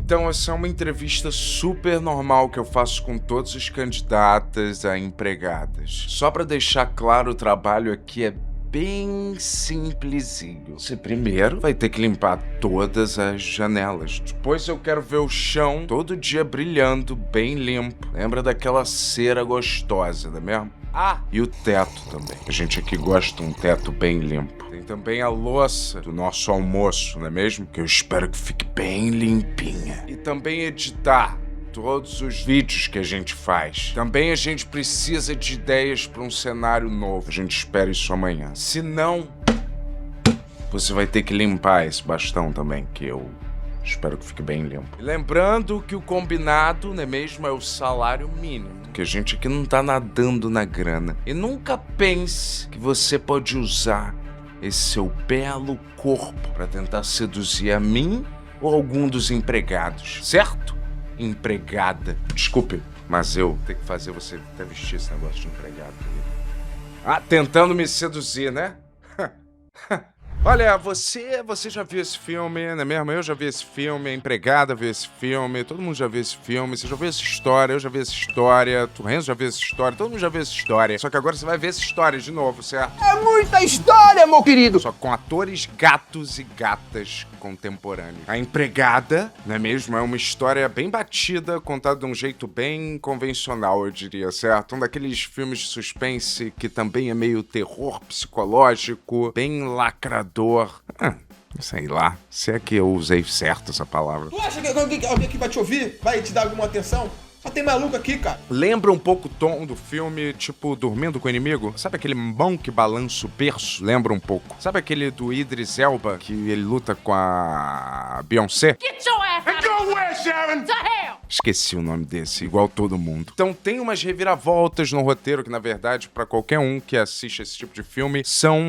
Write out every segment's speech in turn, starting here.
Então, essa é uma entrevista super normal que eu faço com todos os candidatos a empregadas. Só pra deixar claro, o trabalho aqui é bem simplesinho. Você primeiro vai ter que limpar todas as janelas. Depois eu quero ver o chão todo dia brilhando, bem limpo. Lembra daquela cera gostosa, não é mesmo? Ah, e o teto também. A gente aqui gosta de um teto bem limpo. Tem também a louça do nosso almoço, não é mesmo? Que eu espero que fique bem limpinha. E também editar todos os vídeos que a gente faz. Também a gente precisa de ideias para um cenário novo. A gente espera isso amanhã. Se não, você vai ter que limpar esse bastão também, que eu espero que fique bem limpo. E lembrando que o combinado, não é mesmo, é o salário mínimo. Que a gente aqui não tá nadando na grana. E nunca pense que você pode usar esse seu belo corpo para tentar seduzir a mim ou algum dos empregados, certo? Empregada. Desculpe, mas eu tenho que fazer você até vestir esse negócio de empregado. Ah, tentando me seduzir, né? Olha, você já viu esse filme, não é mesmo? Eu já vi esse filme, a empregada viu esse filme, todo mundo já viu esse filme, você já viu essa história, eu já vi essa história, o Renzo já viu essa história, todo mundo já viu essa história. Só que agora você vai ver essa história de novo, certo? É muita história, meu querido! Só com atores gatos e gatas contemporâneos. A empregada, não é mesmo? É uma história bem batida, contada de um jeito bem convencional, eu diria, certo? Um daqueles filmes de suspense que também é meio terror psicológico, bem lacrador. Sei lá, se é que eu usei certo essa palavra. Tu acha que alguém aqui vai te ouvir? Vai te dar alguma atenção? Só tem maluco aqui, cara. Lembra um pouco o tom do filme, tipo, Dormindo com o Inimigo? Sabe aquele mão que balança o berço? Lembra um pouco. Sabe aquele do Idris Elba, que ele luta com a Beyoncé? Get your ass out! Go where, Sharon? To hell! Esqueci o nome desse, igual todo mundo. Então tem umas reviravoltas no roteiro que, na verdade, pra qualquer um que assiste esse tipo de filme, são,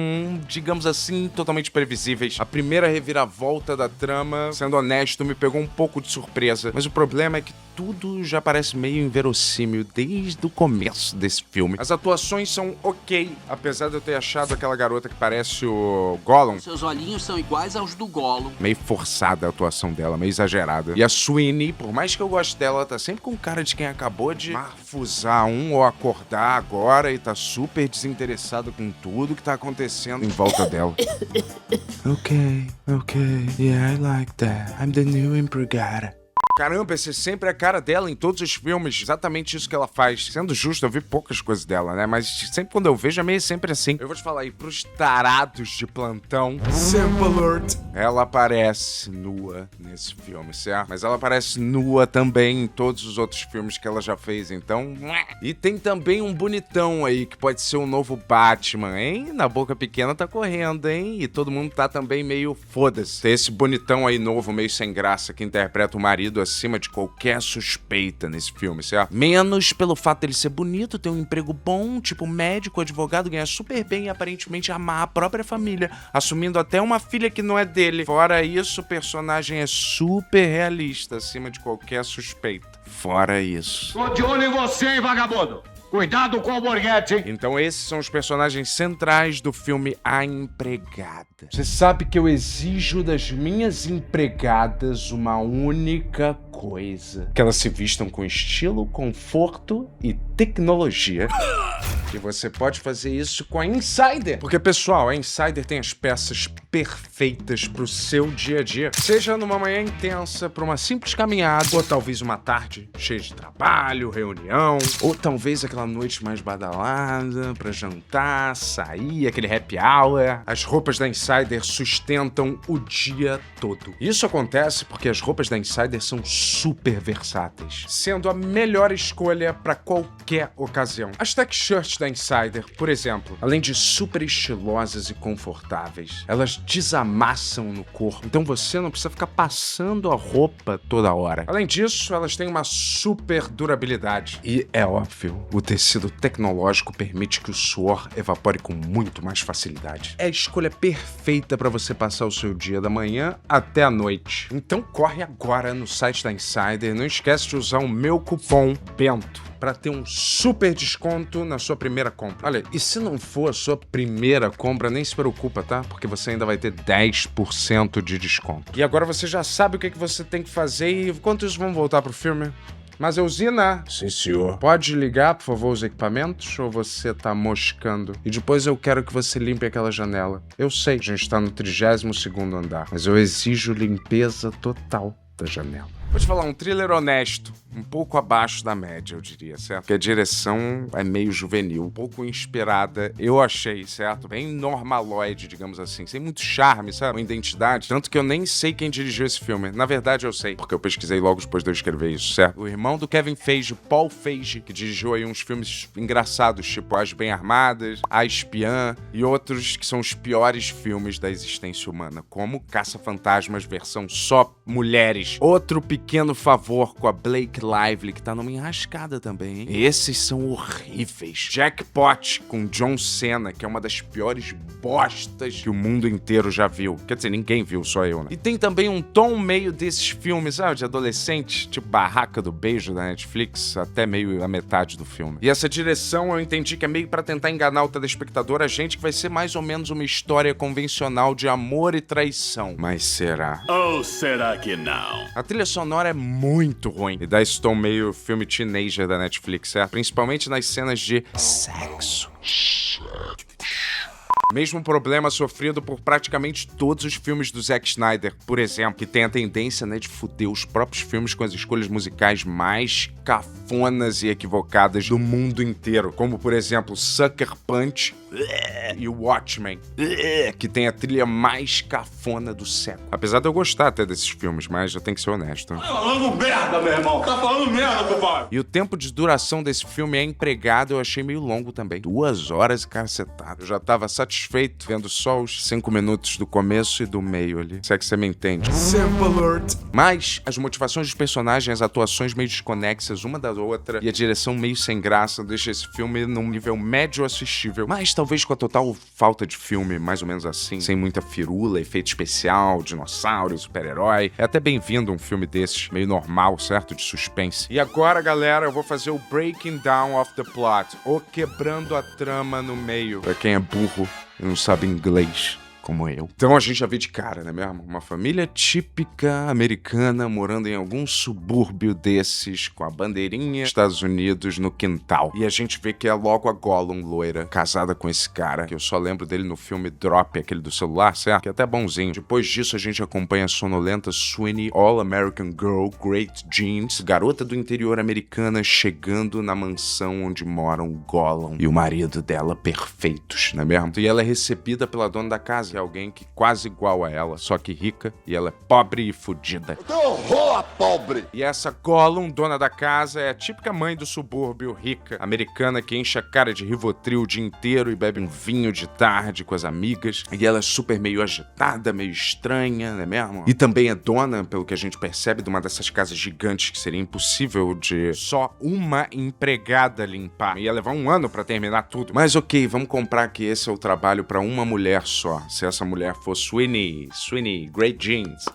digamos assim, totalmente previsíveis. A primeira reviravolta da trama, sendo honesto, me pegou um pouco de surpresa. Mas o problema é que tudo já parece meio inverossímil desde o começo desse filme. As atuações são ok, apesar de eu ter achado aquela garota que parece o Gollum. Seus olhinhos são iguais aos do Gollum. Meio forçada a atuação dela, meio exagerada. E a Sweeney, por mais que eu goste dela, tá sempre com cara de quem acabou de marfusar ou acordar agora e tá super desinteressado com tudo que tá acontecendo em volta dela. Ok, yeah, I like that. I'm the new empregada. Caramba, esse sempre é a cara dela em todos os filmes. Exatamente isso que ela faz. Sendo justo, eu vi poucas coisas dela, né? Mas sempre quando eu vejo, é meio sempre assim. Eu vou te falar aí, pros tarados de plantão, Sample alert. ela aparece nua nesse filme, certo? Mas ela aparece nua também em todos os outros filmes que ela já fez, então... E tem também um bonitão aí, que pode ser o novo Batman, hein? Na Boca Pequena tá correndo, hein? E todo mundo tá também meio foda-se. Tem esse bonitão aí novo, meio sem graça, que interpreta o marido acima de qualquer suspeita nesse filme, certo? Menos pelo fato dele ser bonito, ter um emprego bom, tipo médico, advogado, ganhar super bem e aparentemente amar a própria família, assumindo até uma filha que não é dele. Fora isso, o personagem é super realista, acima de qualquer suspeita. Fora isso. Tô de olho em você, hein, vagabundo! Cuidado com o Borghetti, hein? Então esses são os personagens centrais do filme A Empregada. Você sabe que eu exijo das minhas empregadas uma única coisa: que elas se vistam com estilo, conforto e tecnologia. E você pode fazer isso com a Insider. Porque, pessoal, a Insider tem as peças perfeitas pro seu dia a dia. Seja numa manhã intensa, pra uma simples caminhada, ou talvez uma tarde cheia de trabalho, reunião, ou talvez aquela noite mais badalada pra jantar, sair, aquele happy hour. As roupas da Insider sustentam o dia todo. Isso acontece porque as roupas da Insider são super versáteis, sendo a melhor escolha pra qualquer ocasião. As tech shirts da Insider, por exemplo, além de super estilosas e confortáveis, elas desamassam no corpo, então você não precisa ficar passando a roupa toda hora. Além disso, elas têm uma super durabilidade. E é óbvio, o tecido tecnológico permite que o suor evapore com muito mais facilidade. É a escolha perfeita para você passar o seu dia da manhã até a noite. Então corre agora no site da Insider, não esquece de usar o meu cupom BENTO. para ter um super desconto na sua primeira compra. Olha, e se não for a sua primeira compra, nem se preocupa, tá? Porque você ainda vai ter 10% de desconto. E agora você já sabe o que você tem que fazer e quantos vão voltar pro filme? Mas Eusina... Sim, senhor. Pode ligar, por favor, os equipamentos ou você tá moscando? E depois eu quero que você limpe aquela janela. Eu sei, a gente tá no 32º andar, mas eu exijo limpeza total da janela. Vou te falar, um thriller honesto, um pouco abaixo da média, eu diria, certo? Porque a direção é meio juvenil, um pouco inspirada, eu achei, certo? Bem normaloide, digamos assim, sem muito charme, sabe? Uma identidade, tanto que eu nem sei quem dirigiu esse filme. Na verdade, eu sei, porque eu pesquisei logo depois de eu escrever isso, certo? O irmão do Kevin Feige, Paul Feige, que dirigiu aí uns filmes engraçados, tipo As Bem Armadas, A Espiã, e outros que são os piores filmes da existência humana, como Caça-Fantasmas, versão só mulheres. Outro pequeno favor com a Blake Lively, que tá numa enrascada também, hein? Esses são horríveis. Jackpot com John Cena, que é uma das piores bostas que o mundo inteiro já viu. Quer dizer, ninguém viu, só eu, né? E tem também um tom meio desses filmes, sabe, de adolescente, tipo Barraca do Beijo da Netflix, até meio a metade do filme. E essa direção eu entendi que é meio pra tentar enganar o telespectador, a gente, que vai ser mais ou menos uma história convencional de amor e traição. Mas será? Ou será que não? A trilha sonora é muito ruim e dá esse tom meio filme teenager da Netflix, certo? Principalmente nas cenas de sexo. Mesmo problema sofrido por praticamente todos os filmes do Zack Snyder, por exemplo, que tem a tendência, né, de fuder os próprios filmes com as escolhas musicais mais cafonas e equivocadas do mundo inteiro, como, por exemplo, Sucker Punch e Watchmen, que tem a trilha mais cafona do século. Apesar de eu gostar até desses filmes, mas eu tenho que ser honesto. Tá falando merda, meu irmão! Tá falando merda, compadre! E o tempo de duração desse filme é empregado, eu achei meio longo também. 2 horas e cacetado. Eu já tava satisfeito vendo só os 5 minutos do começo e do meio ali. Se é que você me entende. Sample alert. Mas as motivações dos personagens, as atuações meio desconexas uma da outra e a direção meio sem graça deixa esse filme num nível médio assistível. Mas talvez com a total falta de filme, mais ou menos assim, sem muita firula, efeito especial, dinossauro, super-herói. É até bem-vindo um filme desses, meio normal, certo? De suspense. E agora, galera, eu vou fazer o breaking down of the plot, ou quebrando a trama no meio, pra quem é burro e não sabe inglês, como eu. Então a gente já vê de cara, né mesmo? Uma família típica americana morando em algum subúrbio desses, com a bandeirinha Estados Unidos no quintal. E a gente vê que é logo a Gollum loira, casada com esse cara, que eu só lembro dele no filme Drop, aquele do celular, certo? Que é até bonzinho. Depois disso a gente acompanha a sonolenta Sweeney, All American Girl, Great Jeans, garota do interior americana chegando na mansão onde moram Gollum e o marido dela perfeitos, não é mesmo? E ela é recebida pela dona da casa, que é alguém que quase igual a ela, só que rica, e ela é pobre e fodida. Que horror a pobre! E essa Gollum, dona da casa, é a típica mãe do subúrbio rica, americana, que enche a cara de Rivotril o dia inteiro e bebe um vinho de tarde com as amigas. E ela é super meio agitada, meio estranha, não é mesmo? E também é dona, pelo que a gente percebe, de uma dessas casas gigantes que seria impossível de só uma empregada limpar. Ia levar 1 ano pra terminar tudo. Mas ok, vamos comprar que esse é o trabalho pra uma mulher só. Se essa mulher for Sweeney, Great Jeans.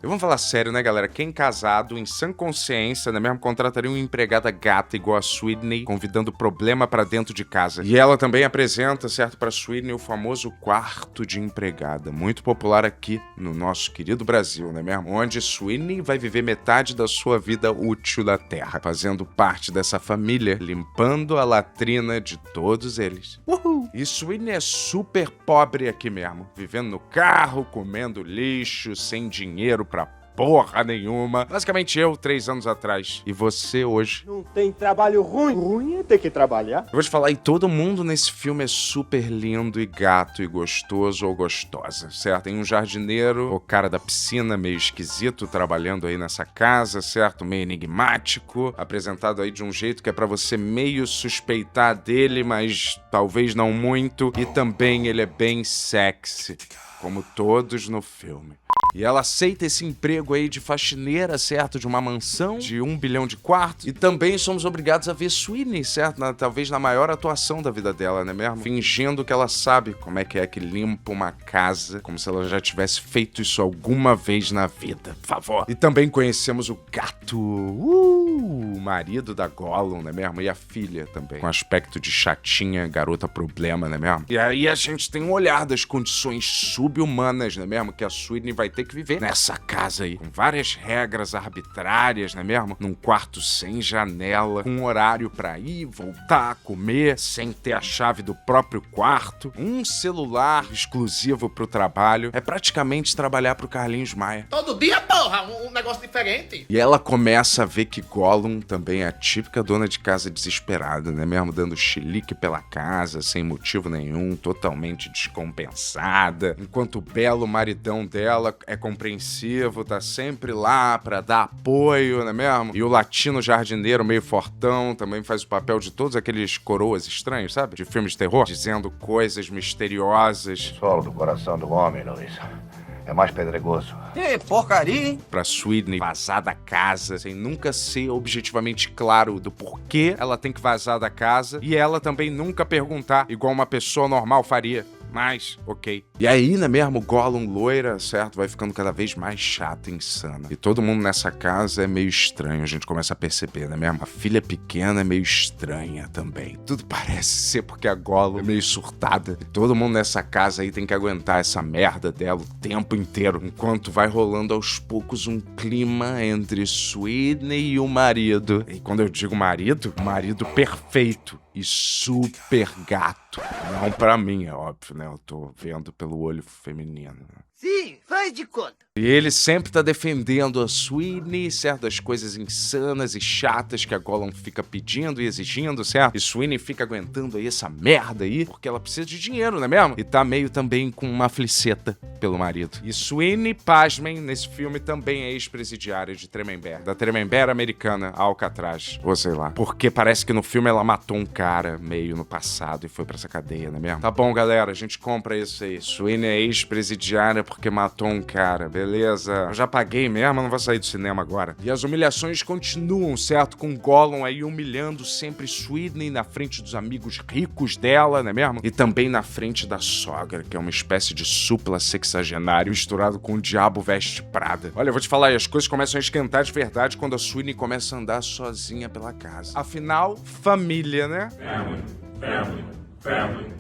E vamos falar sério, né, galera? Quem casado, em sã consciência, né, mesmo contrataria uma empregada gata igual a Sweeney, convidando problema pra dentro de casa. E ela também apresenta, certo, pra Sweeney o famoso quarto de empregada, muito popular aqui no nosso querido Brasil, né mesmo? Onde Sweeney vai viver metade da sua vida útil da Terra, fazendo parte dessa família, limpando a latrina de todos eles. Uhul! E Sweeney é super pobre aqui mesmo, vivendo no carro, comendo lixo, sem dinheiro pra porra nenhuma. Basicamente eu, 3 anos atrás. E você hoje. Não tem trabalho ruim. Ruim é ter que trabalhar. Eu vou te falar, e todo mundo nesse filme é super lindo e gato e gostoso ou gostosa, certo? Tem um jardineiro, o cara da piscina, meio esquisito, trabalhando aí nessa casa, certo? Meio enigmático, apresentado aí de um jeito que é pra você meio suspeitar dele, mas talvez não muito. E também ele é bem sexy, como todos no filme. E ela aceita esse emprego aí de faxineira, certo? De uma mansão de 1 bilhão de quartos. E também somos obrigados a ver Sweeney, certo? Talvez na maior atuação da vida dela, né mesmo? Fingindo que ela sabe como é que limpa uma casa, como se ela já tivesse feito isso alguma vez na vida, por favor. E também conhecemos o gato, o marido da Gollum, né mesmo? E a filha também, com aspecto de chatinha, garota problema, né mesmo? E aí a gente tem um olhar das condições subhumanas, né mesmo? Que a Sweeney vai ter que viver nessa casa aí, com várias regras arbitrárias, né mesmo? Num quarto sem janela, com um horário pra ir, voltar, comer, sem ter a chave do próprio quarto, um celular exclusivo pro trabalho. É praticamente trabalhar pro Carlinhos Maia. Todo dia, porra, um negócio diferente. E ela começa a ver que Gollum também é a típica dona de casa desesperada, né mesmo? Dando chilique pela casa, sem motivo nenhum, totalmente descompensada. Enquanto o belo maridão dela é compreensivo, tá sempre lá pra dar apoio, né mesmo? E o latino jardineiro meio fortão também faz o papel de todos aqueles coroas estranhos, sabe? De filmes de terror, dizendo coisas misteriosas. Solo do coração do homem, Luiz. É mais pedregoso. Que porcaria, hein? Pra Sweeney vazar da casa, sem nunca ser objetivamente claro do porquê ela tem que vazar da casa. E ela também nunca perguntar, igual uma pessoa normal faria. Mas, ok. E aí, né mesmo, Gollum loira, certo? Vai ficando cada vez mais chata e insana. E todo mundo nessa casa é meio estranho, a gente começa a perceber, né mesmo? A filha pequena é meio estranha também. Tudo parece ser porque a Gollum é meio surtada. E todo mundo nessa casa aí tem que aguentar essa merda dela o tempo inteiro. Enquanto vai rolando aos poucos um clima entre Sweeney e o marido. E quando eu digo marido, o marido perfeito e super gato. Não pra mim, é óbvio, né? Eu tô vendo pelo olho feminino. Sim, faz de conta. E ele sempre tá defendendo a Sweeney, certo? Das coisas insanas e chatas que a Gollum fica pedindo e exigindo, certo? E Sweeney fica aguentando aí essa merda aí, porque ela precisa de dinheiro, não é mesmo? E tá meio também com uma fliceta pelo marido. E Sweeney, pasmem, nesse filme também é ex-presidiária de Tremembé. Da Tremembé americana, Alcatraz, ou sei lá. Porque parece que no filme ela matou um cara meio no passado e foi pra essa cadeia, não é mesmo? Tá bom, galera, a gente compra isso aí. Sweeney é ex-presidiária porque matou um cara, beleza? Eu já paguei mesmo, não vou sair do cinema agora. E as humilhações continuam, certo? Com Gollum aí humilhando sempre Sweeney na frente dos amigos ricos dela, não é mesmo? E também na frente da sogra, que é uma espécie de supla sexagenário misturado com o Diabo Veste Prada. Olha, eu vou te falar, e as coisas começam a esquentar de verdade quando a Sweeney começa a andar sozinha pela casa. Afinal, família, né? Family.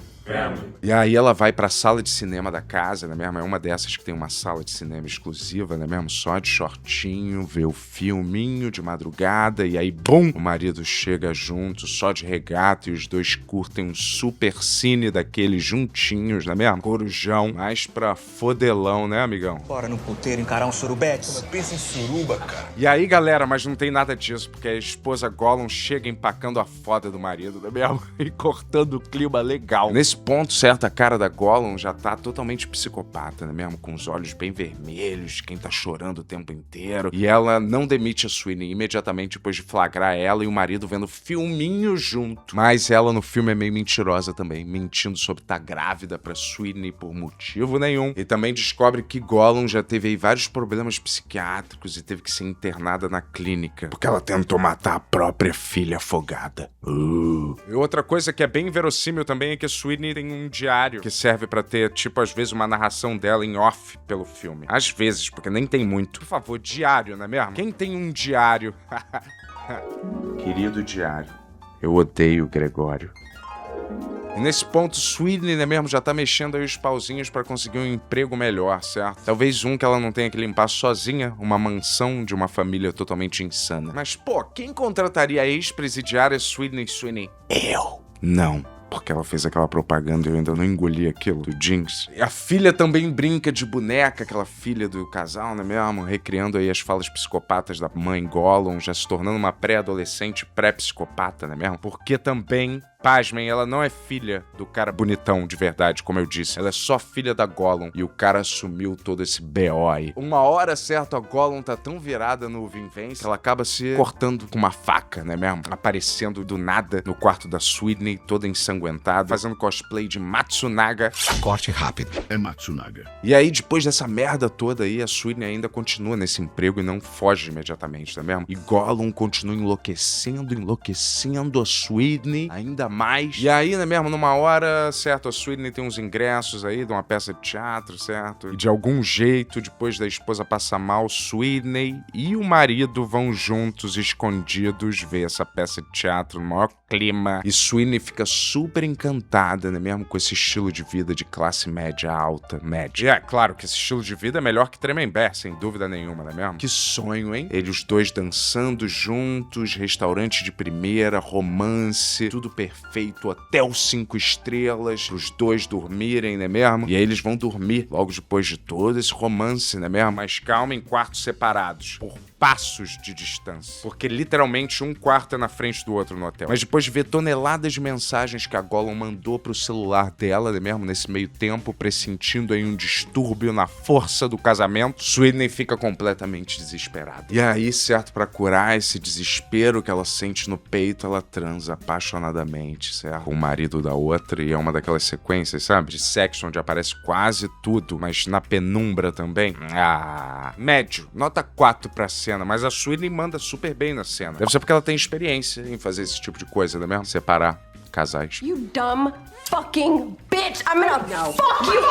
E aí ela vai pra sala de cinema da casa, né mesmo? É uma dessas que tem uma sala de cinema exclusiva, né mesmo? Só de shortinho, vê o filminho de madrugada e aí, bum! O marido chega junto, só de regata e os dois curtem um super cine daqueles juntinhos, né mesmo? Corujão, mais pra fodelão, né, amigão? Bora no puteiro encarar um surubete. Pensa em suruba, cara. E aí, galera, mas não tem nada disso, porque a esposa Gollum chega empacando a foda do marido, né mesmo? E cortando o clima legal. Nesse ponto, certo, a cara da Gollum já tá totalmente psicopata, né mesmo? Com os olhos bem vermelhos, quem tá chorando o tempo inteiro. E ela não demite a Sweeney imediatamente depois de flagrar ela e o marido vendo filminho junto. Mas ela no filme é meio mentirosa também, mentindo sobre estar grávida pra Sweeney por motivo nenhum. E também descobre que Gollum já teve aí vários problemas psiquiátricos e teve que ser internada na clínica, porque ela tentou matar a própria filha afogada. E outra coisa que é bem verossímil também é que a Sweeney tem um diário que serve pra ter, tipo, às vezes uma narração dela em off pelo filme. Às vezes, porque nem tem muito. Por favor, diário, não é mesmo? Quem tem um diário? Querido diário, eu odeio Gregório. E nesse ponto, Sweeney, né mesmo, já tá mexendo aí os pauzinhos pra conseguir um emprego melhor, certo? Talvez um que ela não tenha que limpar sozinha, uma mansão de uma família totalmente insana. Mas, pô, quem contrataria a ex-presidiária Sweeney? Eu. Não. Porque ela fez aquela propaganda e eu ainda não engoli aquilo do jeans. E a filha também brinca de boneca, aquela filha do casal, né mesmo? Recriando aí as falas psicopatas da mãe Gollum, já se tornando uma pré-adolescente pré-psicopata, né mesmo? Porque também, pasmem, ela não é filha do cara bonitão de verdade, como eu disse. Ela é só filha da Gollum e o cara assumiu todo esse BO aí. Uma hora, certo, a Gollum tá tão virada no Vinvence que ela acaba se cortando com uma faca, né mesmo? Aparecendo do nada no quarto da Sweeney, toda ensanguentada, ensanguentado, fazendo cosplay de Matsunaga. Corte rápido. É Matsunaga. E aí, depois dessa merda toda aí, a Sweeney ainda continua nesse emprego e não foge imediatamente, tá mesmo? E Gollum continua enlouquecendo a Sweeney ainda mais. E aí, né mesmo, numa hora, certo, a Sweeney tem uns ingressos aí de uma peça de teatro, certo? E de algum jeito, depois da esposa passar mal, Sweeney e o marido vão juntos, escondidos, ver essa peça de teatro no maior clima. E Sweeney fica super encantada, né mesmo, com esse estilo de vida de classe média alta, média. E é claro que esse estilo de vida é melhor que Tremembé, sem dúvida nenhuma, não é mesmo? Que sonho, hein? Eles os dois dançando juntos, restaurante de primeira, romance, tudo perfeito, hotel 5 estrelas, os dois dormirem, né mesmo? E aí eles vão dormir logo depois de todo esse romance, né mesmo? Mas calma, em quartos separados, por passos de distância. Porque literalmente um quarto é na frente do outro no hotel. Mas depois de ver toneladas de mensagens que a Gollum mandou pro celular dela, né mesmo, nesse meio tempo, pressentindo aí um distúrbio na força do casamento, Sweeney fica completamente desesperada. E aí, certo, pra curar esse desespero que ela sente no peito, ela transa apaixonadamente, certo? Com o marido da outra, e é uma daquelas sequências, sabe? De sexo onde aparece quase tudo, mas na penumbra também. Médio. Nota 4 pra cena, mas a Sweeney manda super bem na cena. Deve ser porque ela tem experiência em fazer esse tipo de coisa, não é mesmo? Separar casais. You dumb fucking bitch! I'm gonna fuck you!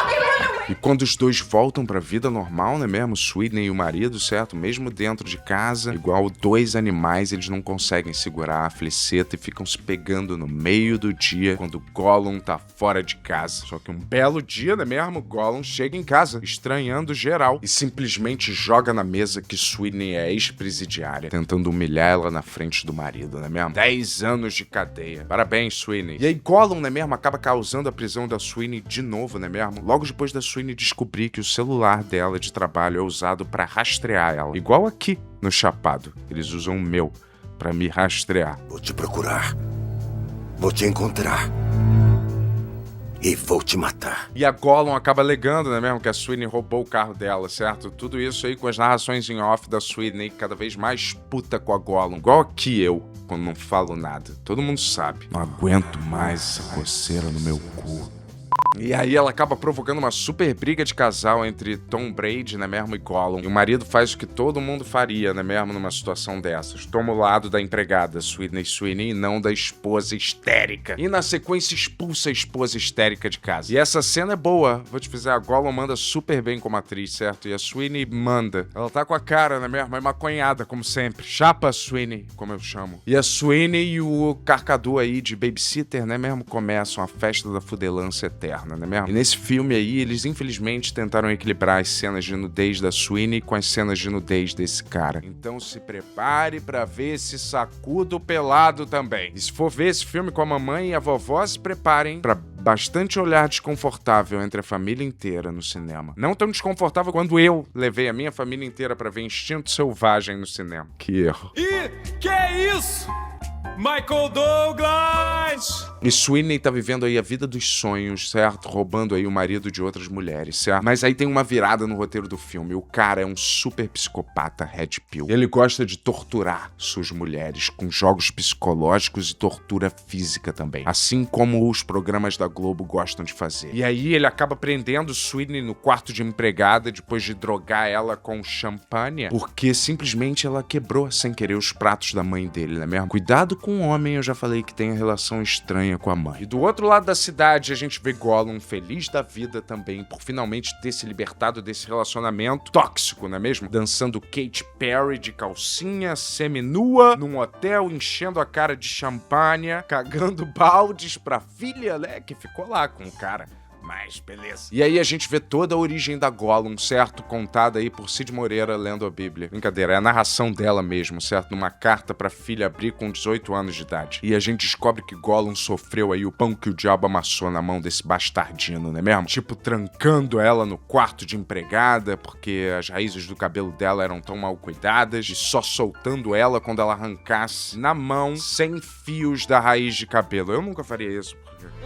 E quando os dois voltam pra vida normal, né mesmo? Sweeney e o marido, certo? Mesmo dentro de casa, igual dois animais, eles não conseguem segurar a fliceta e ficam se pegando no meio do dia, quando Gollum tá fora de casa. Só que um belo dia, né mesmo? Gollum chega em casa, estranhando geral, e simplesmente joga na mesa que Sweeney é ex-presidiária, tentando humilhar ela na frente do marido, né mesmo? 10 anos de cadeia. Parabéns, Sweeney. E aí Gollum, né mesmo? Acaba causando a prisão da Sweeney de novo, né mesmo? Logo depois da Sweeney descobrir que o celular dela de trabalho é usado pra rastrear ela. Igual aqui no Chapado. Eles usam o meu pra me rastrear. Vou te procurar. Vou te encontrar. E vou te matar. E a Gollum acaba alegando, né mesmo, que a Sweeney roubou o carro dela, certo? Tudo isso aí com as narrações em off da Sweeney cada vez mais puta com a Gollum. Igual aqui eu, quando não falo nada. Todo mundo sabe. Não aguento mais essa coceira no meu cu. E aí ela acaba provocando uma super briga de casal entre Tom Brady, né mesmo, e Gollum. E o marido faz o que todo mundo faria, né mesmo, numa situação dessas. Toma o lado da empregada, Sweeney, e não da esposa histérica. E na sequência expulsa a esposa histérica de casa. E essa cena é boa. Vou te dizer, a Gollum manda super bem como atriz, certo? E a Sweeney manda. Ela tá com a cara, né mesmo, é maconhada, como sempre. Chapa Sweeney, como eu chamo. E a Sweeney e o Carcadu aí de babysitter, né mesmo, começam a festa da fudelância eterna, né mesmo? E nesse filme aí, eles infelizmente tentaram equilibrar as cenas de nudez da Sweeney com as cenas de nudez desse cara. Então se prepare pra ver esse sacudo pelado também. E se for ver esse filme com a mamãe e a vovó, se preparem pra bastante olhar desconfortável entre a família inteira no cinema. Não tão desconfortável quando eu levei a minha família inteira pra ver Instinto Selvagem no cinema. Que erro. E que é isso? Michael Douglas! E Sweeney tá vivendo aí a vida dos sonhos, certo? Roubando aí o marido de outras mulheres, certo? Mas aí tem uma virada no roteiro do filme. O cara é um super psicopata red pill. Ele gosta de torturar suas mulheres com jogos psicológicos e tortura física também. Assim como os programas da Globo gostam de fazer. E aí ele acaba prendendo Sweeney no quarto de empregada depois de drogar ela com champanhe, porque simplesmente ela quebrou sem querer os pratos da mãe dele, não é mesmo? Cuidado com o homem, eu já falei que tem a relação estranha com a mãe. E do outro lado da cidade, a gente vê Gollum feliz da vida também, por finalmente ter se libertado desse relacionamento tóxico, não é mesmo? Dançando Katy Perry de calcinha, seminua, num hotel, enchendo a cara de champanhe, cagando baldes pra filha, né, que ficou lá com o cara. Mas, beleza. E aí a gente vê toda a origem da Gollum, certo? Contada aí por Cid Moreira lendo a Bíblia. Brincadeira, é a narração dela mesmo, certo? Numa carta pra filha abrir com 18 anos de idade. E a gente descobre que Gollum sofreu aí o pão que o diabo amassou na mão desse bastardino, não é mesmo? Tipo, trancando ela no quarto de empregada, porque as raízes do cabelo dela eram tão mal cuidadas, e só soltando ela quando ela arrancasse na mão 100 fios da raiz de cabelo. Eu nunca faria isso,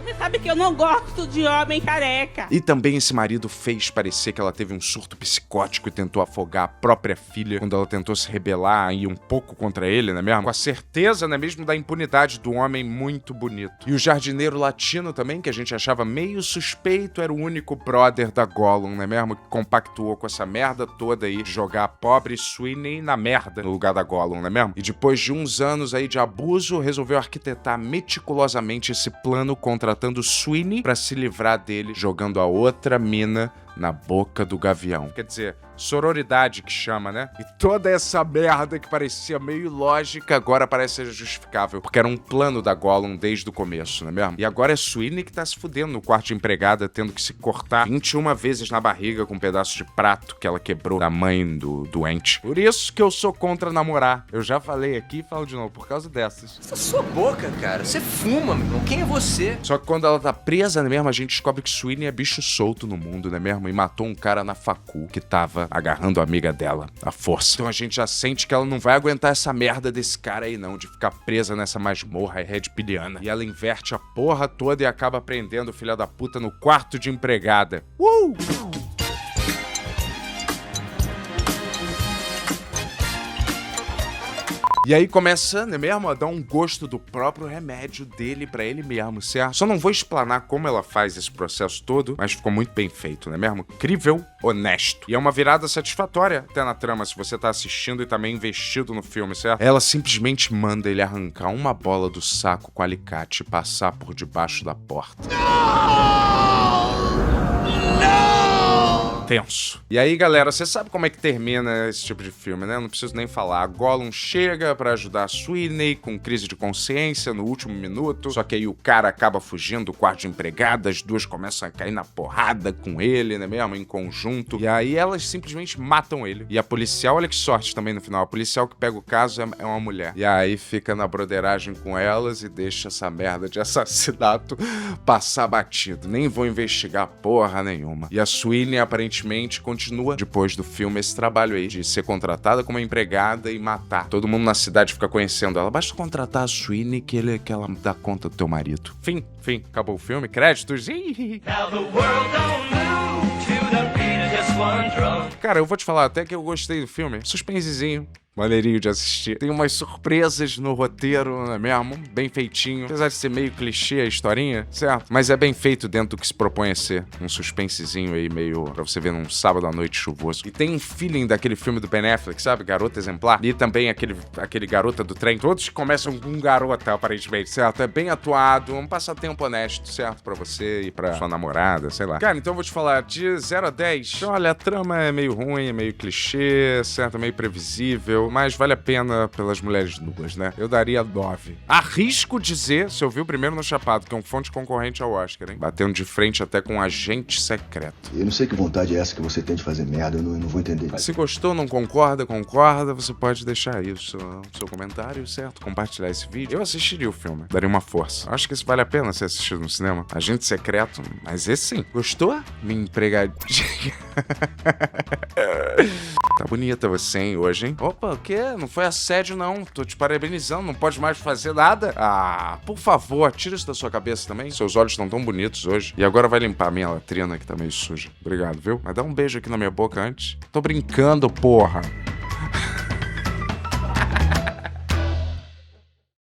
Você sabe que eu não gosto de homem careca. E também esse marido fez parecer que ela teve um surto psicótico e tentou afogar a própria filha quando ela tentou se rebelar e um pouco contra ele, não é mesmo? Com a certeza, não é mesmo, da impunidade do homem muito bonito. E o jardineiro latino também, que a gente achava meio suspeito, era o único brother da Gollum, não é mesmo? Que compactuou com essa merda toda aí de jogar a pobre Sweeney na merda no lugar da Gollum, não é mesmo? E depois de uns anos aí de abuso, resolveu arquitetar meticulosamente esse plano, contratando Sweeney pra se livrar dele, jogando a outra mina na boca do gavião. Quer dizer, sororidade que chama, né? E toda essa merda que parecia meio ilógica agora parece ser justificável, porque era um plano da Gollum desde o começo, não é mesmo? E agora é Sweeney que tá se fudendo no quarto de empregada, tendo que se cortar 21 vezes na barriga com um pedaço de prato que ela quebrou da mãe do doente. Por isso que eu sou contra namorar. Eu já falei aqui e falo de novo, por causa dessas. Essa sua boca, cara. Você fuma, meu irmão. Quem é você? Só que quando ela tá presa, não é mesmo? A gente descobre que Sweeney é bicho solto no mundo, não é mesmo? E matou um cara na facu que tava agarrando a amiga dela, à força. Então a gente já sente que ela não vai aguentar essa merda desse cara aí não, de ficar presa nessa masmorra redpiliana. E ela inverte a porra toda e acaba prendendo o filho da puta no quarto de empregada. E aí começa, né mesmo, a dar um gosto do próprio remédio dele pra ele mesmo, certo? Só não vou explanar como ela faz esse processo todo, mas ficou muito bem feito, né mesmo? Crível, honesto. E é uma virada satisfatória até na trama, se você tá assistindo e também investido no filme, certo? Ela simplesmente manda ele arrancar uma bola do saco com alicate e passar por debaixo da porta. Tenso. E aí, galera, você sabe como é que termina esse tipo de filme, né? Não preciso nem falar. A Gollum chega pra ajudar a Sweeney com crise de consciência no último minuto, só que aí o cara acaba fugindo do quarto de empregada, as duas começam a cair na porrada com ele, né mesmo? Em conjunto. E aí elas simplesmente matam ele. E a policial, olha que sorte também no final, a policial que pega o caso é uma mulher. E aí fica na broderagem com elas e deixa essa merda de assassinato passar batido. Nem vou investigar porra nenhuma. E a Sweeney aparentemente continua, depois do filme, esse trabalho aí de ser contratada como empregada e matar. Todo mundo na cidade fica conhecendo ela. Basta contratar a Sweeney que ela dá conta do teu marido. Fim. Acabou o filme. Créditos. Cara, eu vou te falar até que eu gostei do filme. Suspensezinho. Maneirinho de assistir. Tem umas surpresas no roteiro, não é mesmo? Bem feitinho. Apesar de ser meio clichê a historinha, certo? Mas é bem feito dentro do que se propõe a ser. Um suspensezinho aí meio pra você ver num sábado à noite chuvoso. E tem um feeling daquele filme do Ben Affleck, sabe? Garota Exemplar. E também aquele Garota do Trem. Todos começam com garota, aparentemente, certo? É bem atuado. Um passatempo honesto, certo? Pra você e pra sua namorada, sei lá. Cara, então eu vou te falar de 0 a 10. Então, olha, a trama é meio ruim, é meio clichê, certo? É meio previsível. Mas vale a pena pelas mulheres nuas, né? Eu daria 9. Arrisco dizer, se eu vi o primeiro no Chapado, que é um fonte concorrente ao Oscar, hein? Batendo de frente até com um agente secreto. Eu não sei que vontade é essa que você tem de fazer merda, eu não vou entender. Se gostou, não concorda, você pode deixar aí o seu comentário, certo? Compartilhar esse vídeo. Eu assistiria o filme, daria uma força. Acho que isso vale a pena ser assistido no cinema. Agente secreto, mas esse sim. Gostou? Minha empregadinha. Tá bonita você, hein, hoje, hein? Opa, o quê? Não foi assédio, não. Tô te parabenizando, não pode mais fazer nada. Ah, por favor, tira isso da sua cabeça também. Seus olhos estão tão bonitos hoje. E agora vai limpar a minha latrina, que tá meio suja. Obrigado, viu? Mas dá um beijo aqui na minha boca antes. Tô brincando, porra.